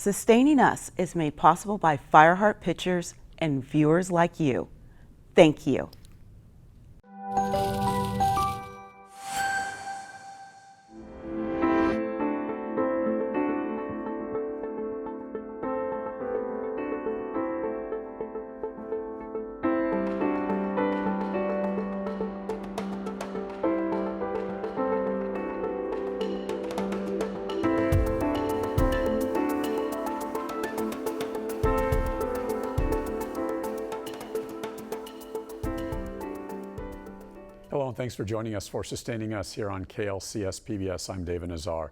Sustaining Us is made possible by Fireheart Pictures and viewers like you. Thank you. Hello and thanks for joining us for Sustaining Us here on KLCS PBS. I'm David Nazar.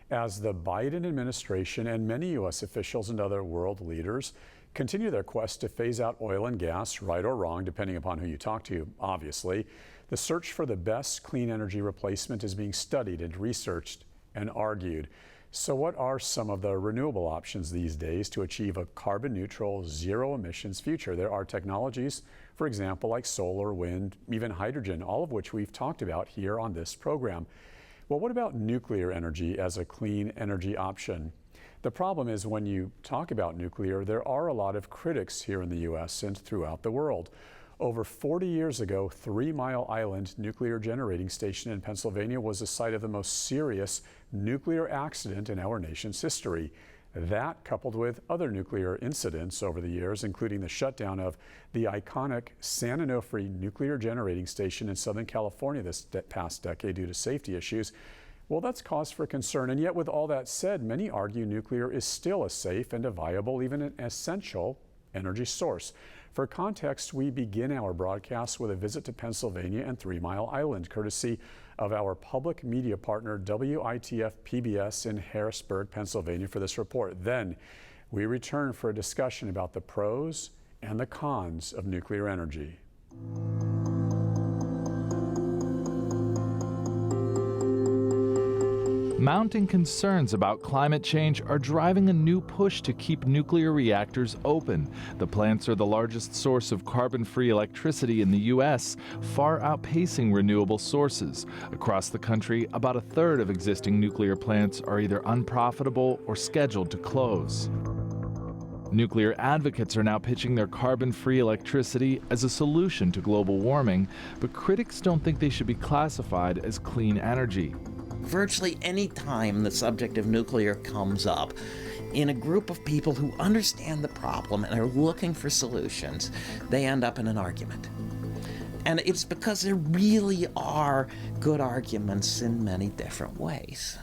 As the Biden administration and many U.S. officials and other world leaders continue their quest to phase out oil and gas, right or wrong, depending upon who you talk to, obviously, the search for the best clean energy replacement is being studied and researched and argued. So what are some of the renewable options these days to achieve a carbon neutral, zero emissions future? There are technologies, for example, like solar, wind, even hydrogen, all of which we've talked about here on this program. Well, what about nuclear energy as a clean energy option? The problem is when you talk about nuclear, there are a lot of critics here in the U.S. and throughout the world. Over 40 years ago, 3 Mile Island nuclear generating station in Pennsylvania was the site of the most serious nuclear accident in our nation's history. That, coupled with other nuclear incidents over the years, including the shutdown of the iconic San Onofre nuclear generating station in Southern California this past decade due to safety issues, well, that's cause for concern. And yet, with all that said, many argue nuclear is still a safe and a viable, even an essential energy source. For context, we begin our broadcast with a visit to Pennsylvania and 3 Mile Island, courtesy of our public media partner WITF PBS in Harrisburg, Pennsylvania, for this report. Then we return for a discussion about the pros and the cons of nuclear energy. Mounting concerns about climate change are driving a new push to keep nuclear reactors open. The plants are the largest source of carbon-free electricity in the U.S., far outpacing renewable sources. Across the country, about a third of existing nuclear plants are either unprofitable or scheduled to close. Nuclear advocates are now pitching their carbon-free electricity as a solution to global warming, but critics don't think they should be classified as clean energy. Virtually any time the subject of nuclear comes up, in a group of people who understand the problem and are looking for solutions, they end up in an argument. And it's because there really are good arguments in many different ways.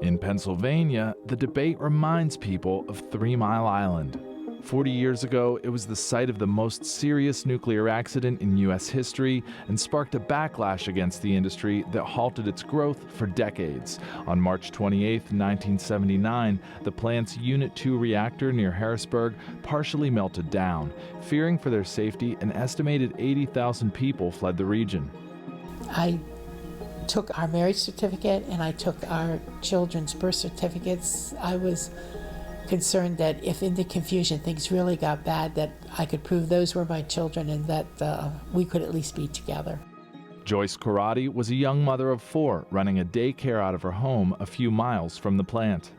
In Pennsylvania, the debate reminds people of 3 Mile Island. 40 years ago, it was the site of the most serious nuclear accident in U.S. history and sparked a backlash against the industry that halted its growth for decades. On March 28, 1979, the plant's Unit 2 reactor near Harrisburg partially melted down. Fearing for their safety, an estimated 80,000 people fled the region. I took our marriage certificate and I took our children's birth certificates. I was concerned that if in the confusion things really got bad, that I could prove those were my children and that we could at least be together. Joyce Karate was a young mother of 4 running a daycare out of her home a few miles from the plant.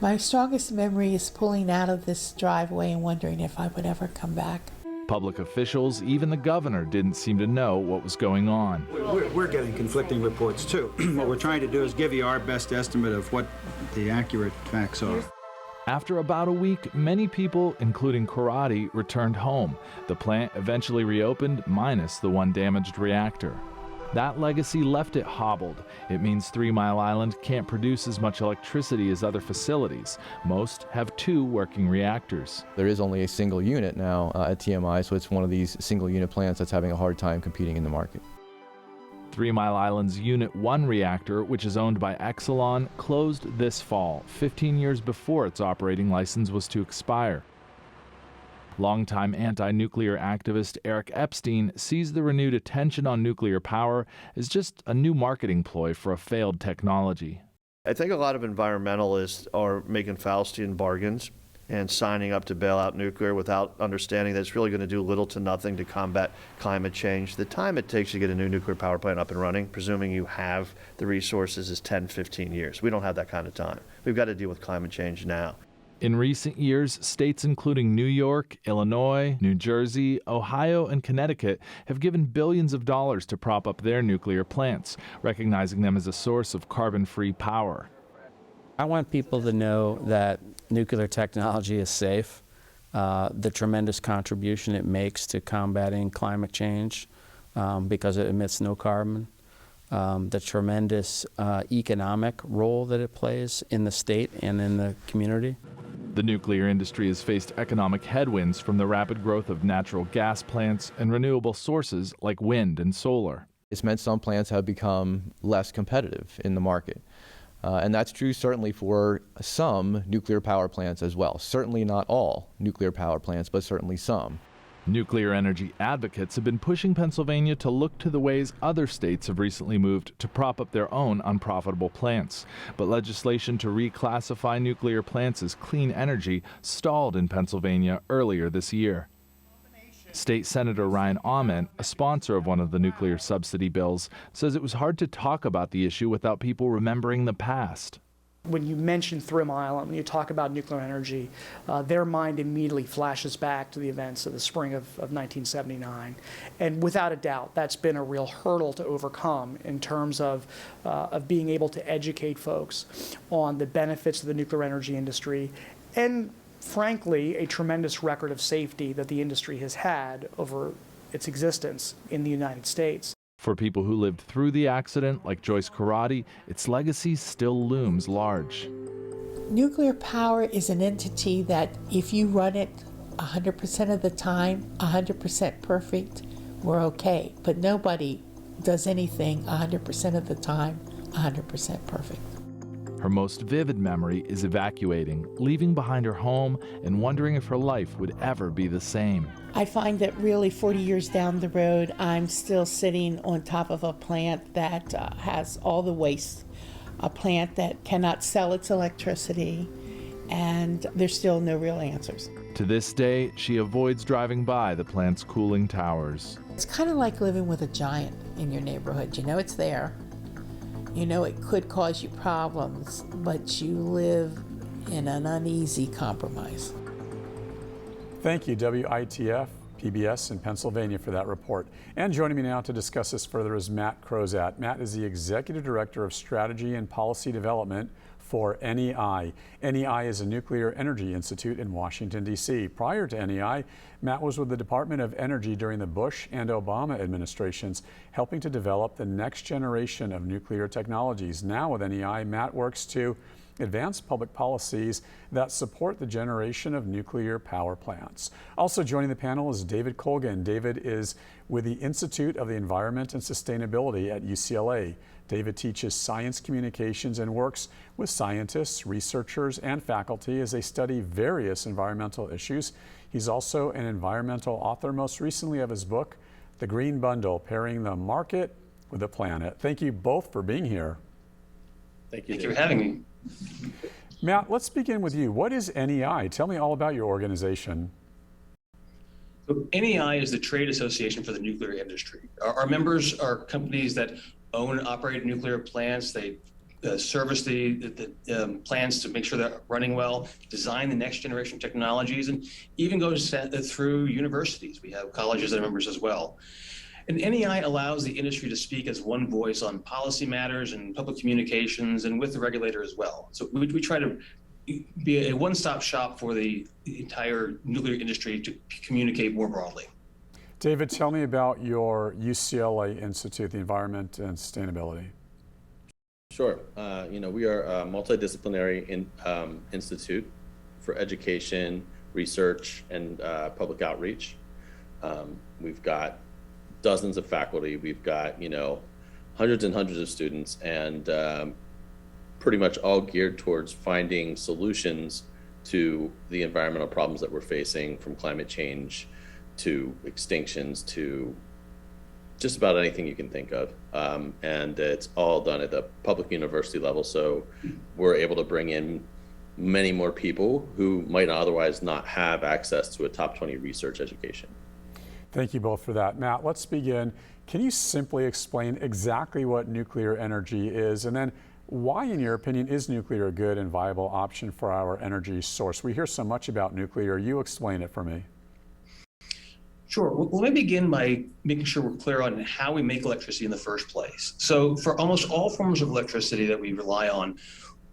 My strongest memory is pulling out of this driveway and wondering if I would ever come back. Public officials, even the governor, didn't seem to know what was going on. We're getting conflicting reports too. What we're trying to do is give you our best estimate of what the accurate facts are. After about a week, many people, including Karate, returned home. The plant eventually reopened, minus the one damaged reactor. That legacy left it hobbled. It means 3 Mile Island can't produce as much electricity as other facilities. Most have 2 working reactors. There is only a single unit now at TMI, so it's one of these single unit plants that's having a hard time competing in the market. 3 Mile Island's Unit 1 reactor, which is owned by Exelon, closed this fall, 15 years before its operating license was to expire. Longtime anti-nuclear activist Eric Epstein sees the renewed attention on nuclear power as just a new marketing ploy for a failed technology. I think a lot of environmentalists are making Faustian bargains and signing up to bail out nuclear without understanding that it's really going to do little to nothing to combat climate change. The time it takes to get a new nuclear power plant up and running, presuming you have the resources, is 10, 15 years. We don't have that kind of time. We've got to deal with climate change now. In recent years, states including New York, Illinois, New Jersey, Ohio, and Connecticut have given billions of dollars to prop up their nuclear plants, recognizing them as a source of carbon-free power. I want people to know that nuclear technology is safe, the tremendous contribution it makes to combating climate change because it emits no carbon, the tremendous economic role that it plays in the state and in the community. The nuclear industry has faced economic headwinds from the rapid growth of natural gas plants and renewable sources like wind and solar. It's meant some plants have become less competitive in the market. And that's true certainly for some nuclear power plants as well. Certainly not all nuclear power plants, but certainly some. Nuclear energy advocates have been pushing Pennsylvania to look to the ways other states have recently moved to prop up their own unprofitable plants. But legislation to reclassify nuclear plants as clean energy stalled in Pennsylvania earlier this year. State Senator Ryan Aument, a sponsor of one of the nuclear subsidy bills, says it was hard to talk about the issue without people remembering the past. When you mention 3 Mile and when you talk about nuclear energy, their mind immediately flashes back to the events of the spring of 1979. And without a doubt, that's been a real hurdle to overcome in terms of being able to educate folks on the benefits of the nuclear energy industry and, frankly, a tremendous record of safety that the industry has had over its existence in the United States. For people who lived through the accident, like Joyce Karate, its legacy still looms large. Nuclear power is an entity that if you run it 100% of the time, 100% perfect, we're okay. But nobody does anything 100% of the time, 100% perfect. Her most vivid memory is evacuating, leaving behind her home and wondering if her life would ever be the same. I find that really 40 years down the road, I'm still sitting on top of a plant that has all the waste, a plant that cannot sell its electricity, and there's still no real answers. To this day, she avoids driving by the plant's cooling towers. It's kind of like living with a giant in your neighborhood. You know it's there. You know it could cause you problems, but you live in an uneasy compromise. Thank you, WITF, PBS in Pennsylvania, for that report. And joining me now to discuss this further is Matt Crozat. Matt is the Executive Director of Strategy and Policy Development for NEI. NEI is a nuclear energy institute in Washington, D.C. Prior to NEI, Matt was with the Department of Energy during the Bush and Obama administrations, helping to develop the next generation of nuclear technologies. Now with NEI, Matt works to advance public policies that support the generation of nuclear power plants. Also joining the panel is David Colgan. David is with the Institute of the Environment and Sustainability at UCLA. David teaches science communications and works with scientists, researchers, and faculty as they study various environmental issues. He's also an environmental author, most recently of his book, The Green Bundle, Pairing the Market with the Planet. Thank you both for being here. Thank you for having me. Matt, let's begin with you. What is NEI? Tell me all about your organization. So NEI is the trade association for the nuclear industry. Our members are companies that own and operate nuclear plants. They service the plants to make sure they're running well, design the next generation technologies, and even go through universities. We have colleges that are members as well. And NEI allows the industry to speak as one voice on policy matters and public communications and with the regulator as well. So we try to be a one-stop shop for the entire nuclear industry to communicate more broadly. David, tell me about your UCLA Institute, the Environment and Sustainability. Sure. We are a multidisciplinary institute for education, research, and public outreach. We've got dozens of faculty. We've got, hundreds and hundreds of students, and pretty much all geared towards finding solutions to the environmental problems that we're facing, from climate change to extinctions to just about anything you can think of. And it's all done at the public university level. So we're able to bring in many more people who might otherwise not have access to a top 20 research education. Thank you both for that. Matt, let's begin. Can you simply explain exactly what nuclear energy is? And then Why, in your opinion, is nuclear a good and viable option for our energy source? We hear so much about nuclear. You explain it for me. Sure. Well, let me begin by making sure we're clear on how we make electricity in the first place. So for almost all forms of electricity that we rely on,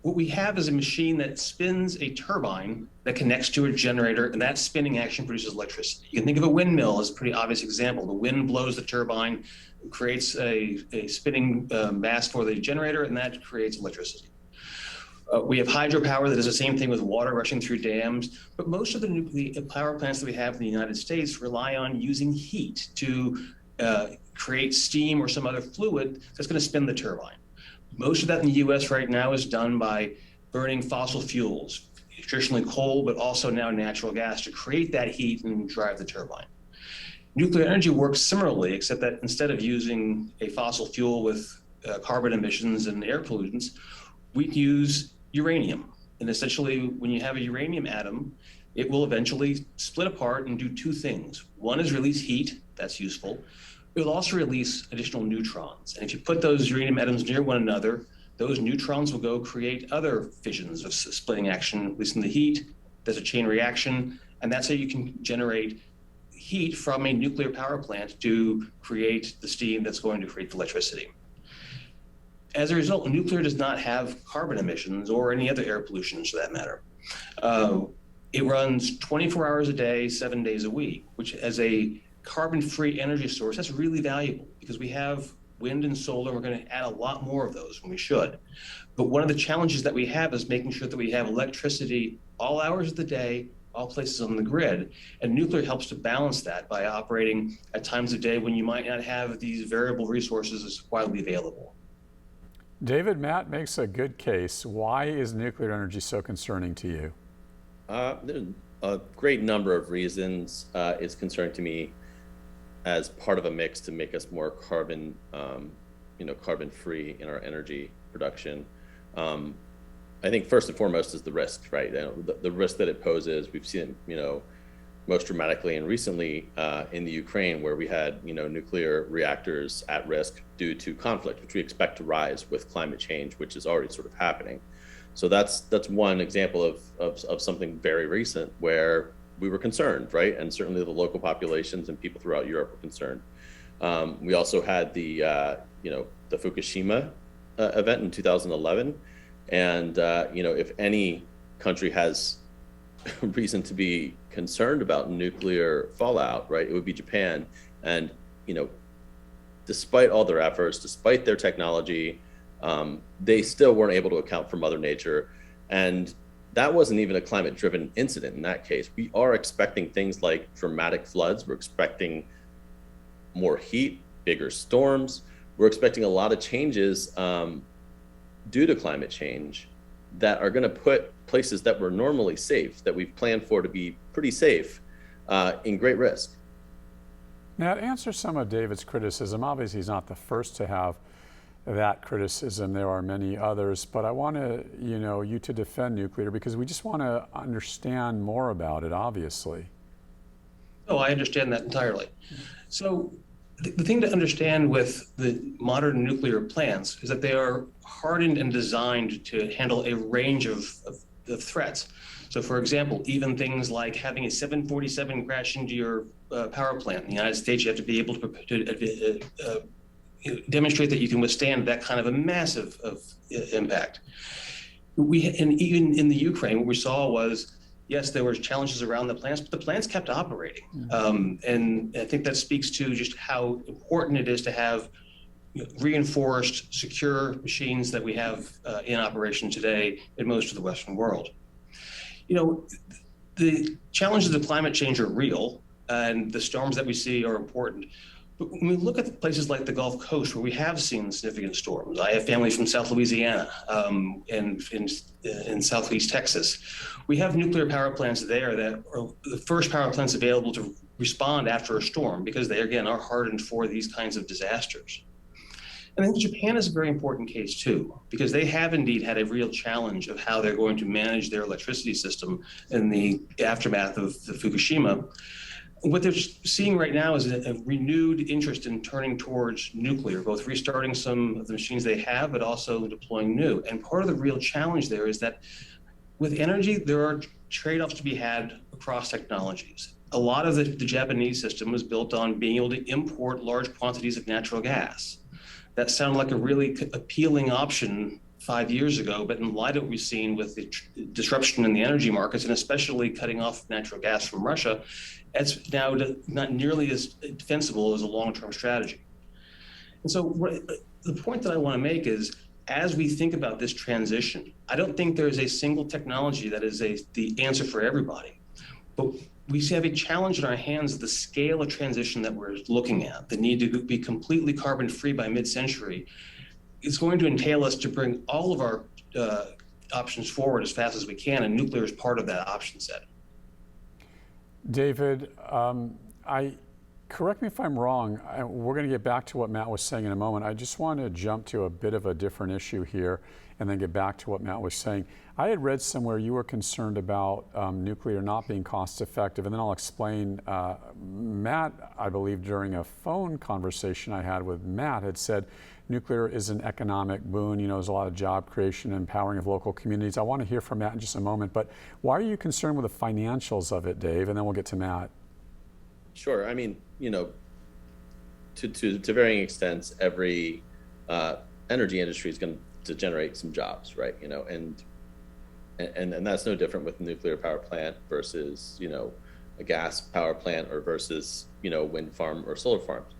what we have is a machine that spins a turbine that connects to a generator, and that spinning action produces electricity. You can think of a windmill as a pretty obvious example. The wind blows the turbine, creates a spinning mass for the generator, and that creates electricity. We have hydropower that does the same thing with water rushing through dams, but most of the power plants that we have in the United States rely on using heat to create steam or some other fluid that's going to spin the turbine. Most of that in the US right now is done by burning fossil fuels, traditionally coal, but also now natural gas, to create that heat and drive the turbine. Nuclear energy works similarly, except that instead of using a fossil fuel with carbon emissions and air pollutants, we use uranium. And essentially, when you have a uranium atom, it will eventually split apart and do two things. One is release heat, that's useful. It will also release additional neutrons. And if you put those uranium atoms near one another, those neutrons will go create other fissions of splitting action, releasing the heat. There's a chain reaction, and that's how you can generate heat from a nuclear power plant to create the steam that's going to create the electricity. As a result, nuclear does not have carbon emissions or any other air pollution for that matter. It runs 24 hours a day, 7 days a week, which as a carbon-free energy source, that's really valuable because we have wind and solar, and we're going to add a lot more of those when we should. But one of the challenges that we have is making sure that we have electricity all hours of the day, all places on the grid. And nuclear helps to balance that by operating at times of day when you might not have these variable resources as widely available. David, Matt makes a good case. Why is nuclear energy so concerning to you? There's a great number of reasons it's concerning to me as part of a mix to make us more carbon, carbon free in our energy production. I think first and foremost is the risk, right? The risk that it poses. We've seen, most dramatically and recently in the Ukraine, where we had, nuclear reactors at risk due to conflict, which we expect to rise with climate change, which is already sort of happening. So that's one example of something very recent where we were concerned, right? And certainly the local populations and people throughout Europe were concerned. We also had the Fukushima event in 2011. And, if any country has reason to be concerned about nuclear fallout, right, it would be Japan. And, despite all their efforts, despite their technology, they still weren't able to account for Mother Nature. And that wasn't even a climate-driven incident in that case. We are expecting things like dramatic floods. We're expecting more heat, bigger storms. We're expecting a lot of changes due to climate change that are going to put places that were normally safe, that we've planned for to be pretty safe, in great risk. Now, to answer some of David's criticism, obviously he's not the first to have that criticism. There are many others, but I want to, you to defend nuclear because we just want to understand more about it, obviously. Oh, I understand that entirely. So the thing to understand with the modern nuclear plants is that they are hardened and designed to handle a range of threats. So for example, even things like having a 747 crash into your power plant in the United States, you have to be able to demonstrate that you can withstand that kind of a massive impact. And even in the Ukraine, what we saw was, yes, there were challenges around the plants, but the plants kept operating. And I think that speaks to just how important it is to have reinforced, secure machines that we have in operation today in most of the Western world. The challenges of climate change are real, and the storms that we see are important. But when we look at places like the Gulf Coast, where we have seen significant storms, I have family from South Louisiana and in Southeast Texas. We have nuclear power plants there that are the first power plants available to respond after a storm because they, again, are hardened for these kinds of disasters. And I think Japan is a very important case too, because they have indeed had a real challenge of how they're going to manage their electricity system in the aftermath of the Fukushima. what they're seeing right now is a renewed interest in turning towards nuclear, both restarting some of the machines they have, but also deploying new. And part of the real challenge there is that with energy, there are trade-offs to be had across technologies. A lot of the Japanese system was built on being able to import large quantities of natural gas. That sounded like a really appealing option 5 years ago, but in light of what we've seen with the disruption in the energy markets, and especially cutting off natural gas from Russia, it's now not nearly as defensible as a long-term strategy. And so the point that I want to make is, as we think about this transition, I don't think there's a single technology that is the answer for everybody. But we have a challenge in our hands, the scale of transition that we're looking at, the need to be completely carbon-free by mid-century. It's going to entail us to bring all of our options forward as fast as we can, and nuclear is part of that option set. David, correct me if I'm wrong. We're going to get back to what Matt was saying in a moment. I just want to jump to a bit of a different issue here and then get back to what Matt was saying. I had read somewhere you were concerned about nuclear not being cost effective, and then I'll explain. Matt, I believe during a phone conversation I had with Matt, had said nuclear is an economic boon. You know, there's a lot of job creation and empowering of local communities. I want to hear from Matt in just a moment, but why are you concerned with the financials of it, Dave? And then we'll get to Matt. Sure. I mean, you know, to varying extents, every energy industry is going to generate some jobs, right? You know, and that's no different with a nuclear power plant versus, you know, a gas power plant or versus, you know, wind farm or solar farms.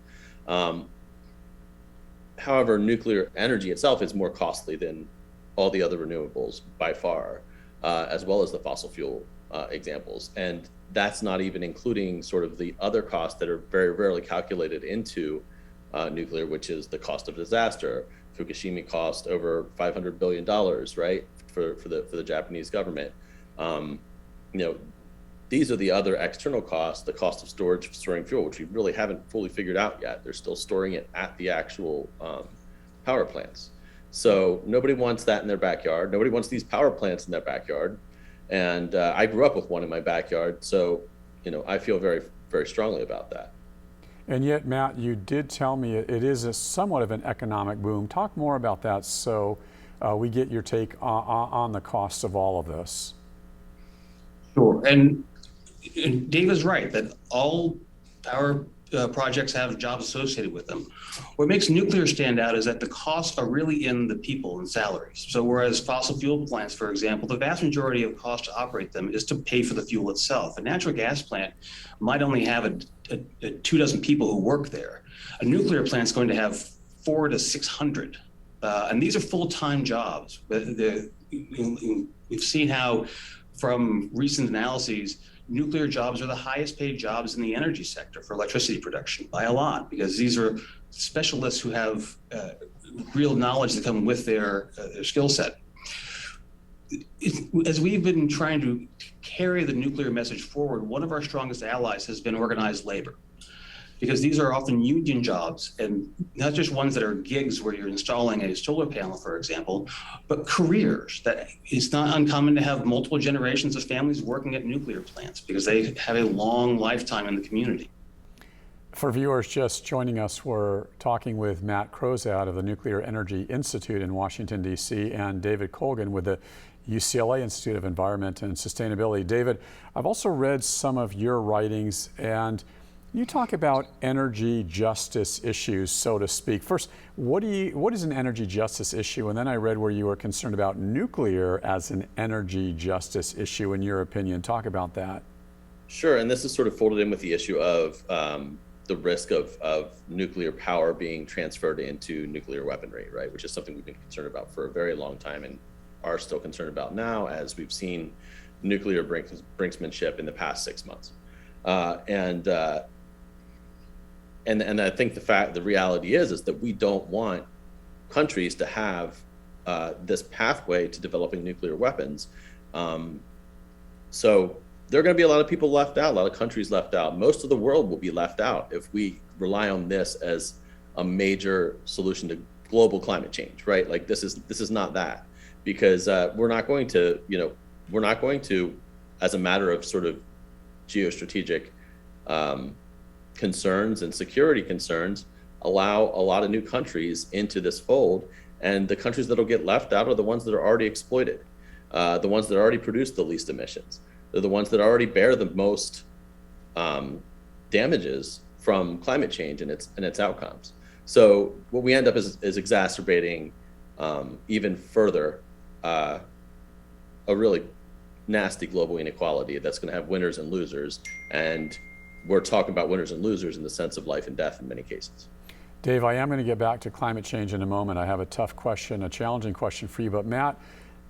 However, nuclear energy itself is more costly than all the other renewables by far, as well as the fossil fuel examples. And that's not even including sort of the other costs that are very rarely calculated into nuclear, which is the cost of disaster. Fukushima cost over $500 billion, right, for the Japanese government. You know, these are the other external costs, the cost of storage, storing fuel, which we really haven't fully figured out yet. They're still storing it at the actual power plants. So nobody wants that in their backyard. Nobody wants these power plants in their backyard. And I grew up with one in my backyard, so, you know, I feel very, very strongly about that. And yet, Matt, you did tell me it is somewhat of an economic boom. Talk more about that so we get your take on the costs of all of this. Sure. And Dave is right that all power projects have jobs associated with them. What makes nuclear stand out is that the costs are really in the people and salaries. So whereas fossil fuel plants, for example, the vast majority of cost to operate them is to pay for the fuel itself. A natural gas plant might only have 24 people who work there. A nuclear plant is going to have 400 to 600. And these are full-time jobs. We've seen how, from recent analyses, nuclear jobs are the highest paid jobs in the energy sector for electricity production by a lot, because these are specialists who have real knowledge that come with their skill set. As we've been trying to carry the nuclear message forward, one of our strongest allies has been organized labor, because these are often union jobs, and not just ones that are gigs where you're installing a solar panel, for example, but careers. That it's not uncommon to have multiple generations of families working at nuclear plants because they have a long lifetime in the community. For viewers just joining us, we're talking with Matt Crozat of the Nuclear Energy Institute in Washington, D.C., and David Colgan with the UCLA Institute of Environment and Sustainability. David, I've also read some of your writings, and you talk about energy justice issues, so to speak. First, what is an energy justice issue? And then I read where you were concerned about nuclear as an energy justice issue, in your opinion. Talk about that. Sure, and this is sort of folded in with the issue of the risk of nuclear power being transferred into nuclear weaponry, right? Which is something we've been concerned about for a very long time and are still concerned about now, as we've seen nuclear brinksmanship in the past 6 months. And I think the reality is that we don't want countries to have this pathway to developing nuclear weapons. So there are going to be a lot of people left out, a lot of countries left out. Most of the world will be left out if we rely on this as a major solution to global climate change, right? Like this is not that, because we're not going to, as a matter of sort of geostrategic concerns and security concerns allow a lot of new countries into this fold. And the countries that will get left out are the ones that are already exploited, the ones that already produce the least emissions. They're the ones that already bear the most damages from climate change and its outcomes. So what we end up is exacerbating even further a really nasty global inequality that's going to have winners and losers. And we're talking about winners and losers in the sense of life and death in many cases. Dave, I am going to get back to climate change in a moment. I have a tough question, a challenging question for you. But Matt,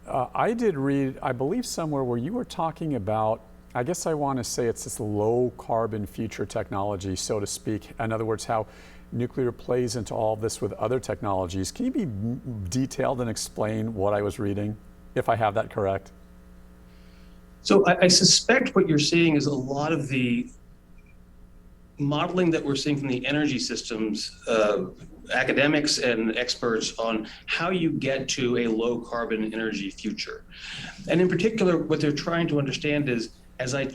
I did read, I believe somewhere where you were talking about, I guess I want to say it's this low carbon future technology, so to speak. In other words, how nuclear plays into all of this with other technologies. Can you be detailed and explain what I was reading, if I have that correct? So I suspect what you're seeing is a lot of the modeling that we're seeing from the energy systems, academics and experts on how you get to a low carbon energy future. And in particular, what they're trying to understand is, as I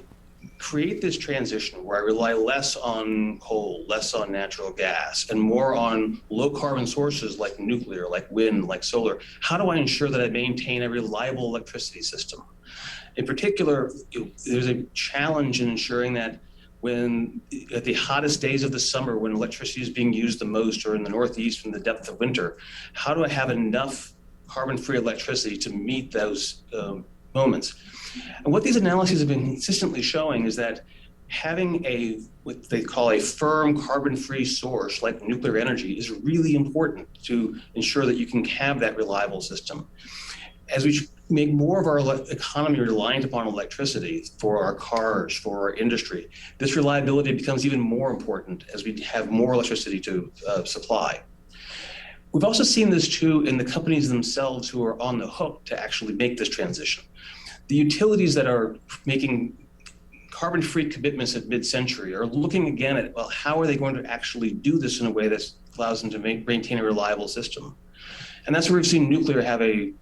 create this transition where I rely less on coal, less on natural gas, and more on low carbon sources like nuclear, like wind, like solar, how do I ensure that I maintain a reliable electricity system? In particular, there's a challenge in ensuring that when at the hottest days of the summer, when electricity is being used the most, or in the Northeast in the depth of winter, how do I have enough carbon-free electricity to meet those moments? And what these analyses have been consistently showing is that having what they call a firm carbon-free source like nuclear energy is really important to ensure that you can have that reliable system. As we make more of our economy reliant upon electricity for our cars, for our industry, this reliability becomes even more important as we have more electricity to supply. We've also seen this too in the companies themselves who are on the hook to actually make this transition. The utilities that are making carbon-free commitments at mid-century are looking again at, well, how are they going to actually do this in a way that allows them to maintain a reliable system? And that's where we've seen nuclear have a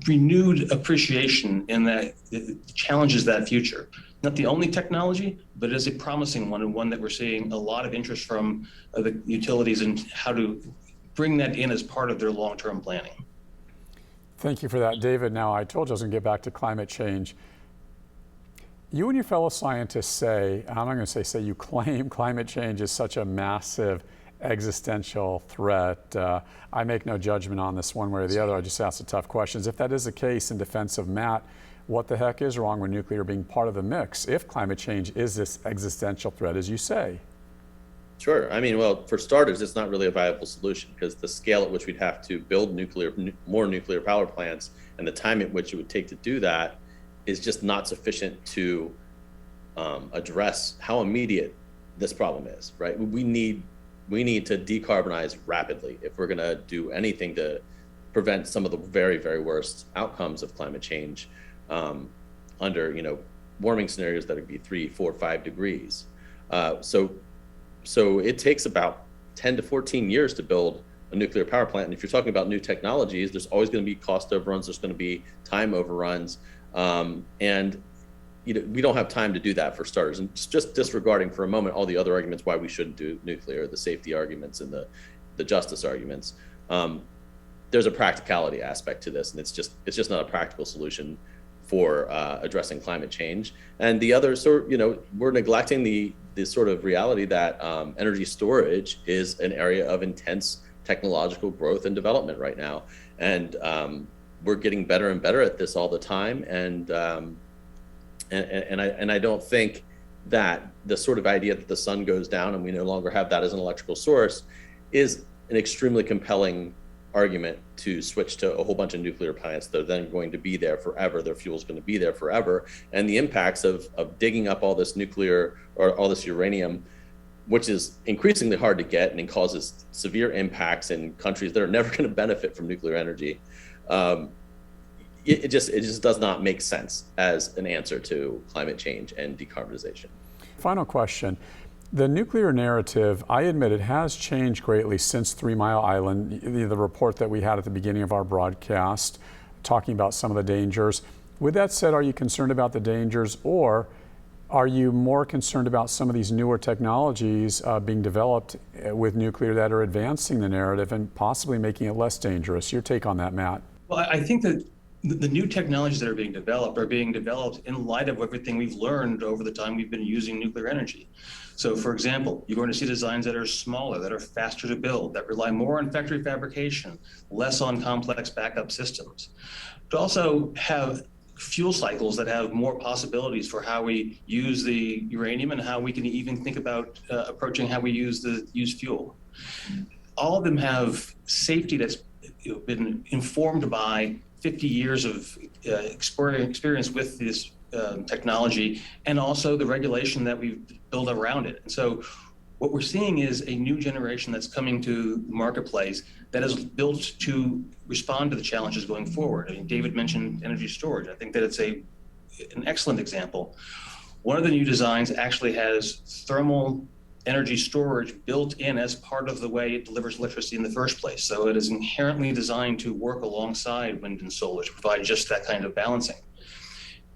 renewed appreciation in that it challenges that future. Not the only technology, but it is a promising one, and one that we're seeing a lot of interest from the utilities and how to bring that in as part of their long-term planning. Thank you for that, David. Now, I told you I was going to get back to climate change. You and your fellow scientists say, I'm not going to say you claim climate change is such a massive existential threat. I make no judgment on this one way or the other. I just ask the tough questions. If that is the case, in defense of Matt, what the heck is wrong with nuclear being part of the mix if climate change is this existential threat, as you say? Sure. I mean, well, for starters, it's not really a viable solution because the scale at which we'd have to build more nuclear power plants and the time at which it would take to do that is just not sufficient to address how immediate this problem is, right? We need to decarbonize rapidly if we're going to do anything to prevent some of the very, very worst outcomes of climate change under, warming scenarios that would be 3, 4, 5 degrees. So it takes about 10 to 14 years to build a nuclear power plant. And if you're talking about new technologies, there's always going to be cost overruns. There's going to be time overruns. And we don't have time to do that for starters. And just disregarding for a moment all the other arguments why we shouldn't do nuclear, the safety arguments and the justice arguments. There's a practicality aspect to this, and it's just not a practical solution for addressing climate change. And the other we're neglecting the sort of reality that energy storage is an area of intense technological growth and development right now. And we're getting better and better at this all the time. And I don't think that the sort of idea that the sun goes down and we no longer have that as an electrical source is an extremely compelling argument to switch to a whole bunch of nuclear plants that are then going to be there forever. Their fuel is going to be there forever. And the impacts of digging up all this nuclear or all this uranium, which is increasingly hard to get and causes severe impacts in countries that are never going to benefit from nuclear energy. It just does not make sense as an answer to climate change and decarbonization. Final question. The nuclear narrative, I admit it has changed greatly since 3 Mile Island, the report that we had at the beginning of our broadcast, talking about some of the dangers. With that said, are you concerned about the dangers, or Are you more concerned about some of these newer technologies being developed with nuclear that are advancing the narrative and possibly making it less dangerous? Your take on that, Matt? Well, I think that the new technologies that are being developed in light of everything we've learned over the time we've been using nuclear energy. So, for example, you're going to see designs that are smaller, that are faster to build, that rely more on factory fabrication, less on complex backup systems. To also have fuel cycles that have more possibilities for how we use the uranium and how we can even think about approaching how we use fuel. All of them have safety that's been informed by 50 years of experience with this technology, and also the regulation that we've built around it. And so what we're seeing is a new generation that's coming to the marketplace that is built to respond to the challenges going forward. I mean, David mentioned energy storage. I think that it's an excellent example. One of the new designs actually has thermal energy storage built in as part of the way it delivers electricity in the first place. So it is inherently designed to work alongside wind and solar to provide just that kind of balancing.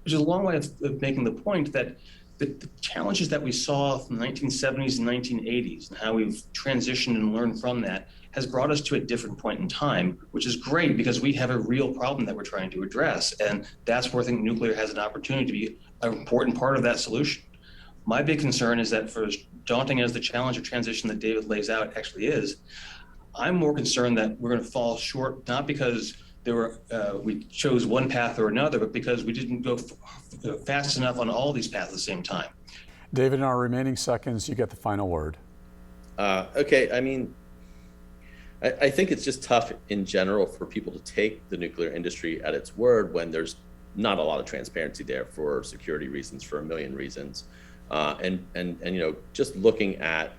Which is a long way of making the point that the challenges that we saw from the 1970s and 1980s and how we've transitioned and learned from that has brought us to a different point in time, which is great because we have a real problem that we're trying to address. And that's where I think nuclear has an opportunity to be an important part of that solution. My big concern is that, for as daunting as the challenge of transition that David lays out actually is, I'm more concerned that we're going to fall short, not because we chose one path or another, but because we didn't go fast enough on all these paths at the same time. David, in our remaining seconds, you get the final word. Okay, I mean, I think it's just tough in general for people to take the nuclear industry at its word when there's not a lot of transparency there for security reasons, for a million reasons. And you know, just looking at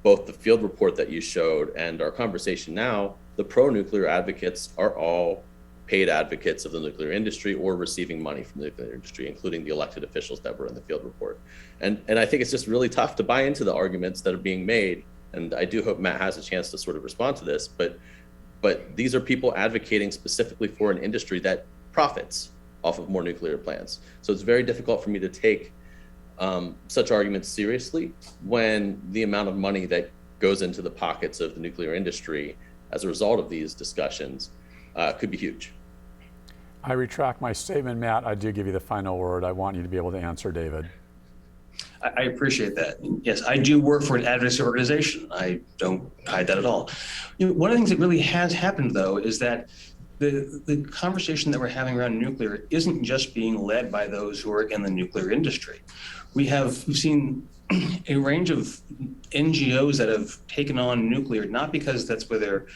both the field report that you showed and our conversation now, the pro-nuclear advocates are all paid advocates of the nuclear industry or receiving money from the nuclear industry, including the elected officials that were in the field report. And I think it's just really tough to buy into the arguments that are being made. And I do hope Matt has a chance to sort of respond to this, but these are people advocating specifically for an industry that profits off of more nuclear plants. So it's very difficult for me to take such arguments seriously when the amount of money that goes into the pockets of the nuclear industry as a result of these discussions could be huge. I retract my statement, Matt. I do give you the final word. I want you to be able to answer David. I appreciate that. Yes, I do work for an advocacy organization. I don't hide that at all. You know, one of the things that really has happened, though, is that the conversation that we're having around nuclear isn't just being led by those who are in the nuclear industry. We've seen a range of NGOs that have taken on nuclear, not because that's where their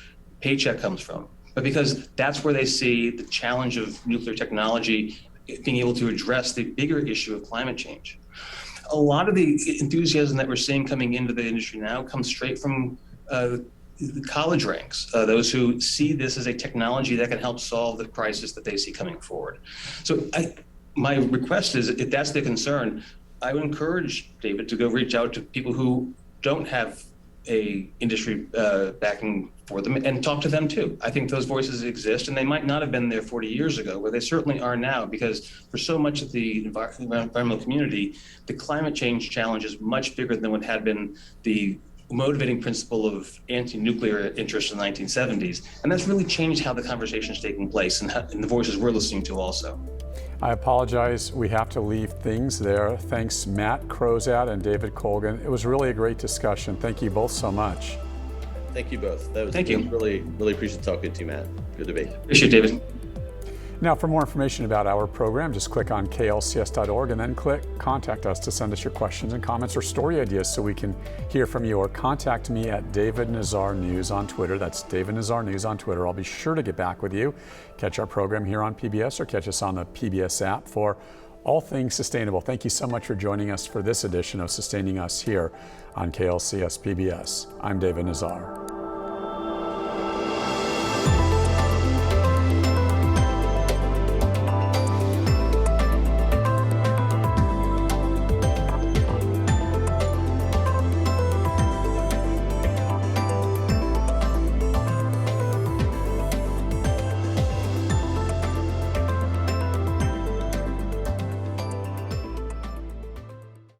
paycheck comes from, but because that's where they see the challenge of nuclear technology being able to address the bigger issue of climate change. A lot of the enthusiasm that we're seeing coming into the industry now comes straight from the college ranks, those who see this as a technology that can help solve the crisis that they see coming forward. So my request is, if that's the concern, I would encourage David to go reach out to people who don't have a industry backing for them and talk to them too. I think those voices exist, and they might not have been there 40 years ago, but they certainly are now, because for so much of the environmental community, the climate change challenge is much bigger than what had been the motivating principle of anti-nuclear interest in the 1970s. And that's really changed how the conversation is taking place and the voices we're listening to also. I apologize. We have to leave things there. Thanks, Matt Crozat and David Colgan. It was really a great discussion. Thank you both so much. Thank you both. That was Thank you. Really appreciate talking to you, Matt. Good debate. Appreciate it, David. Now, for more information about our program, just click on klcs.org and then click Contact Us to send us your questions and comments or story ideas so we can hear from you, or contact me at David Nazar News on Twitter. That's David Nazar News on Twitter. I'll be sure to get back with you. Catch our program here on PBS or catch us on the PBS app for all things sustainable. Thank you so much for joining us for this edition of Sustaining Us here on KLCS PBS. I'm David Nazar.